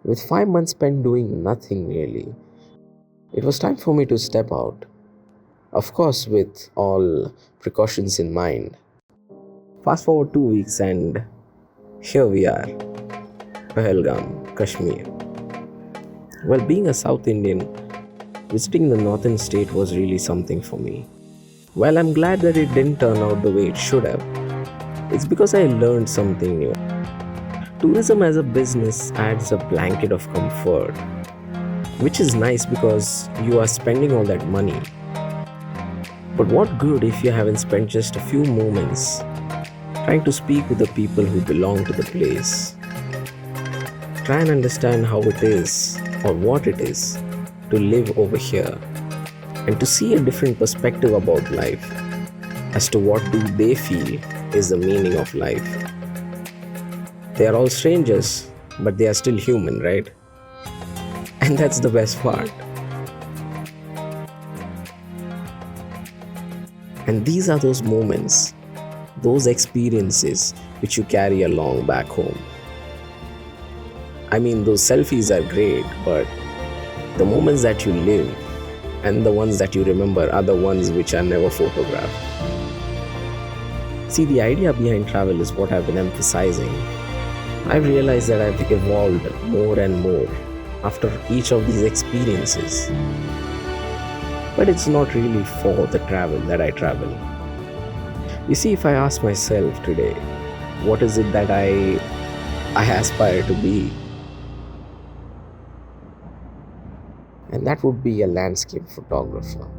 With 5 months spent doing nothing really, it was time for me to step out. Of course, with all precautions in mind. Fast forward 2 weeks, and here we are, Pahalgam, Kashmir. Well, being a South Indian, visiting the northern state was really something for me. While I'm glad that it didn't turn out the way it should have, it's because I learned something new. Tourism as a business adds a blanket of comfort, which is nice because you are spending all that money. But what good if you haven't spent just a few moments trying to speak with the people who belong to the place? Try and understand how it is or what it is to live over here and to see a different perspective about life as to what do they feel is the meaning of life. They are all strangers, but they are still human, right? And that's the best part. And these are those moments, those experiences which you carry along back home. I mean, those selfies are great, but the moments that you live and the ones that you remember are the ones which are never photographed. See, the idea behind travel is what I've been emphasizing. I've realized that I've evolved more and more after each of these experiences. But it's not really for the travel that I travel. You see, if I ask myself today, what is it that I aspire to be? And that would be a landscape photographer.